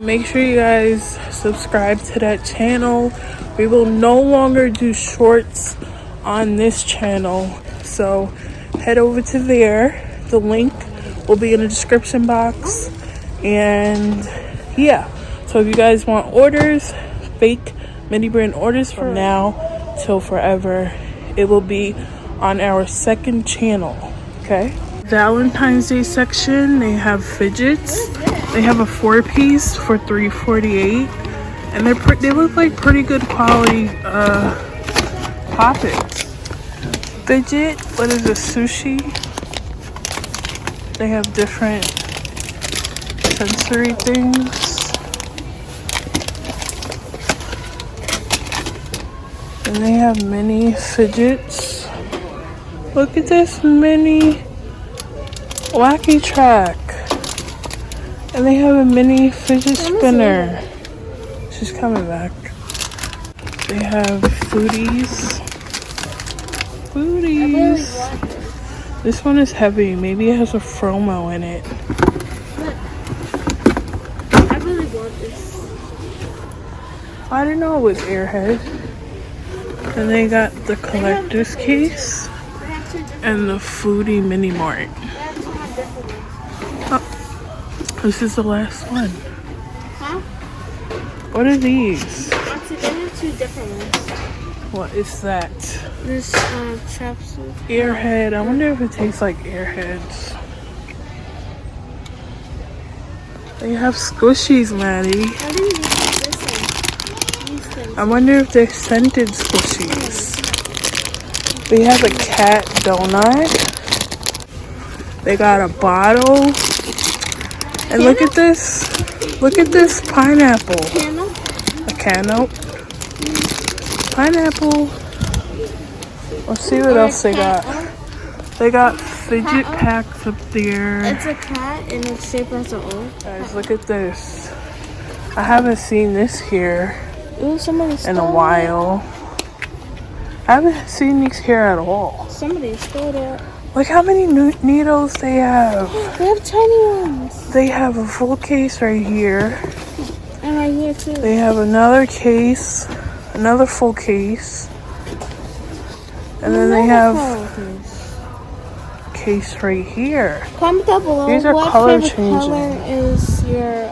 Make sure you guys subscribe to that channel. We will no longer do shorts on this channel, so head over to there. The link will be in the description box. And yeah, so if you guys want orders, fake mini brand orders from now till forever, it will be on our second channel. Okay, Valentine's Day section, they have Fidgets. They have a 4-piece for $3.48, and they look like pretty good quality poppets. Fidget, what is this, sushi? They have different sensory things. And they have mini fidgets. Look at this mini wacky track. And they have a mini fidget spinner. She's coming back. They have foodies. This one is heavy. Maybe it has a Fromo in it. I really want this. I didn't know it was Airhead. And they got the collector's case and the foodie mini mart. This is the last one. Huh? What are these? There are two different ones. What is that? This chapsuit. Airhead. I wonder if it tastes like Airheads. They have squishies, Maddie. I didn't use this one. I wonder if they're scented squishies. They have a cat donut. They got a bottle. And look at this. Look at this pineapple. A cantaloupe. Pineapple. Let's see what else they got. They got fidget packs up there. It's a cat and it's shaped as an O. Guys, look at this. I haven't seen this here Ooh, somebody stole in a while. I haven't seen these here at all. Somebody stole it. Look how many needles they have. They have tiny ones. They have a full case right here. And right here too. They have another case, another full case. And then they have a case right here. Comment down below. These are what color favorite changing. color is your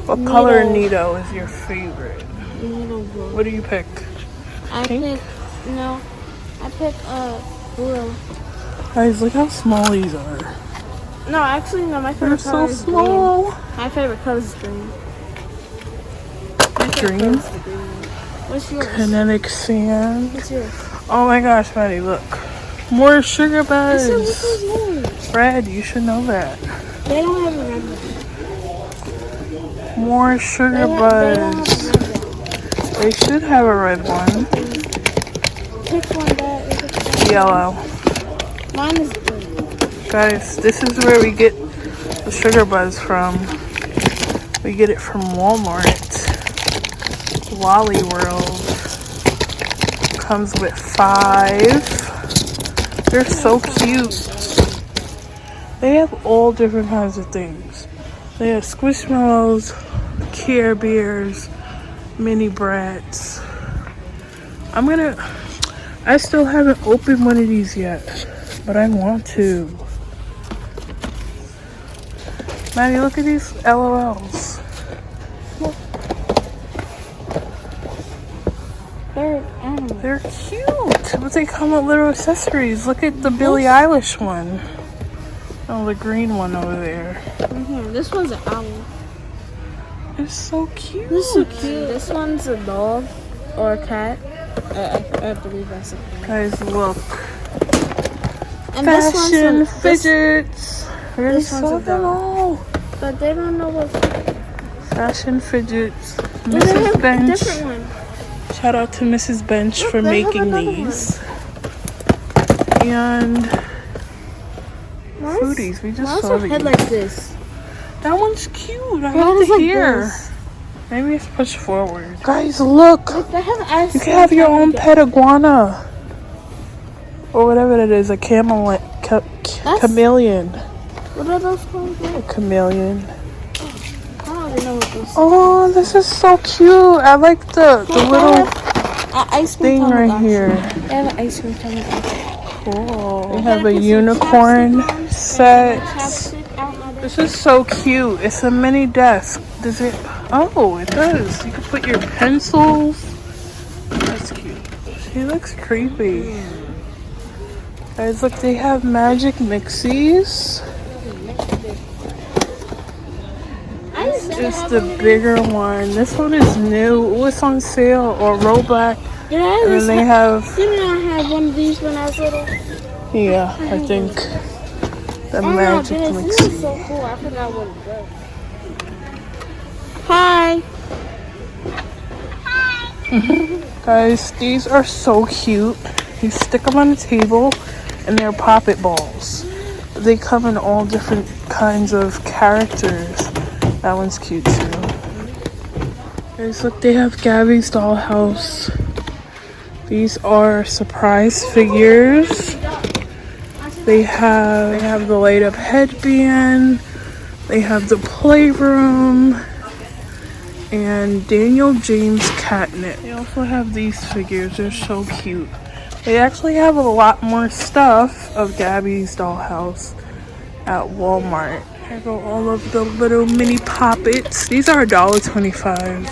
What color Neato is your favorite? needle blue? What do you pick? I Pink? pick blue. Guys, look how small these are. No, actually no, my They're favorite so color is small. green. My favorite color is green. Green? What's yours? Kinetic sand. What's yours? Oh my gosh, Maddie, look. More sugar I said, buzz. what's yours? Red, you should know that. They don't have a red one. More sugar They don't buzz. have a red one. They should have a red one. Pick one that Yellow. mine is blue. Guys, this is where we get the sugar buzz from. We get it from Walmart. Wally World. Comes with 5. They're so cute. They have all different kinds of things. They have Squishmallows, Care Bears, Mini Brats. I still haven't opened one of these yet, but I want to. Maddie, look at these LOLs. They're cute, but they come with little accessories. Look at the Billie Eilish one. Oh, the green one over there. This one's an owl. It's so cute. This is so cute. This one's a dog or a cat. I believe that's a cat. Guys, look. And Fashion this fidgets. We already this one's saw a them dog. all. But they don't know what. Fashion fidgets. They Mrs. have a Bench. different one. Shout out to Mrs. Bench for they have making another these. And Mine's- foodies. We just mine's saw a these. head like this. That one's cute. I Mine like is to like hear. this. Maybe it's pushed forward. Guys, look. Like they have ice. You can have your own pet iguana. Or whatever it is. A chameleon. What are those called? A chameleon. Oh, this is so cute. I like the little ice cream thing right here. They have an ice cream coming. Cool. They have a unicorn set. This is so cute. It's a mini desk. Does it? Oh, it does. You can put your pencils. That's cute. She looks creepy. Guys, look, they have magic mixies. This is the bigger one. This one is new. It was on sale or rollback. Yeah, and then they have. Didn't I have one of these when I was little? Yeah, I think the magic mixie. This is so cool. I forgot what it does. Hi. Guys, these are so cute. You stick them on the table and they're poppet balls. They come in all different kinds of characters. That one's cute too. Guys, look, they have Gabby's dollhouse. These are surprise figures. They have the light up headband. They have the playroom. And Daniel James catnip. They also have these figures. They're so cute. They actually have a lot more stuff of Gabby's dollhouse at Walmart. Here go all of the little mini poppets. These are $1.25.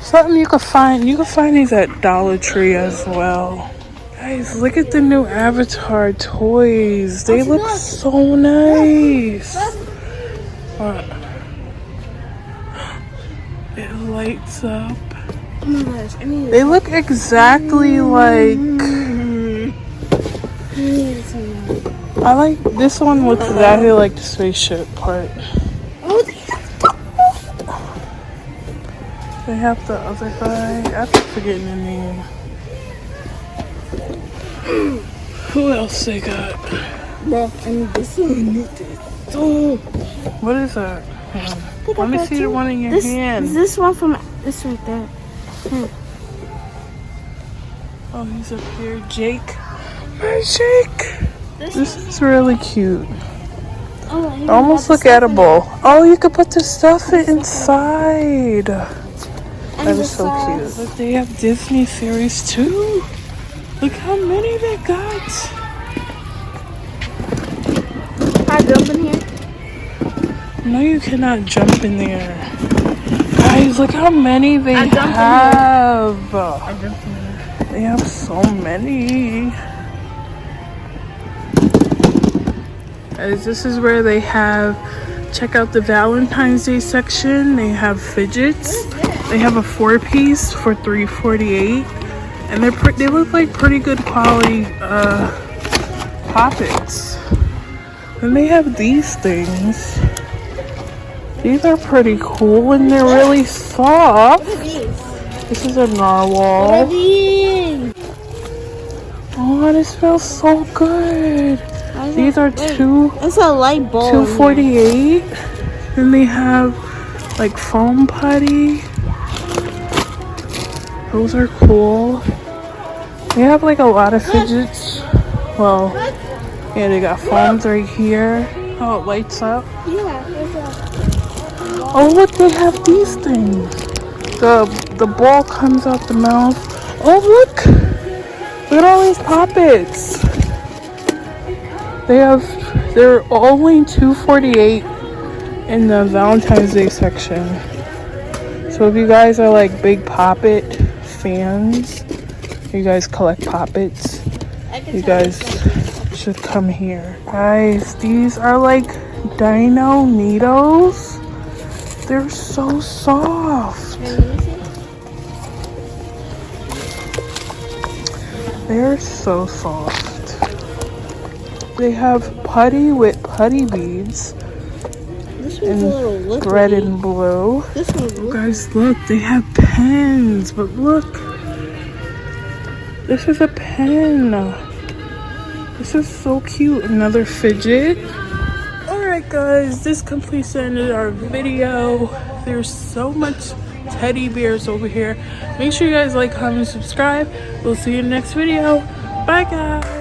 Something you could find. You can find these at Dollar Tree as well. Guys, look at the new Avatar toys. They look so nice. What? It lights up. Oh my gosh, they look exactly like. I like this one looks exactly like the spaceship part. They have the other guy. I'm forgetting the name. Who else they got? This one. Oh, what is that? Let me see the one in your hand. This one from this right there. Oh, he's up here. Jake. Hi, Jake. This is really cute. Oh, almost look edible. Oh, you could put the stuff inside. That is so cute. Look, they have Disney series too. Look how many they got. Can I jump in here? No, you cannot jump in there. Guys, look how many they have. I jumped in here. They have so many. Guys, this is where they have, check out the Valentine's Day section. They have Fidgets. They have a 4-piece for $3.48. And they look like pretty good quality poppets. And they have these things. These are pretty cool and they're really soft. This is a narwhal. Oh, this feels so good. These are It's a light bulb. $2.48. And they have like foam putty. Those are cool. They have like a lot of fidgets. Well, yeah, they got foams right here. Oh, it lights up. Yeah. Oh, look, they have these things. The ball comes out the mouth. Oh, look. Look at all these poppets. They're only $2.48 in the Valentine's Day section. So if you guys are like big poppet fans, you guys collect poppets, you guys should come here. Guys, these are like Dino Needles. They're so soft. They're so soft. They have putty with putty beads. In red and blue. Guys, look, they have pens, but look. This is a pen. This is so cute. Another fidget. Alright guys, this completes the end of our video. There's so much teddy bears over here. Make sure you guys like, comment, subscribe. We'll see you in the next video. Bye guys.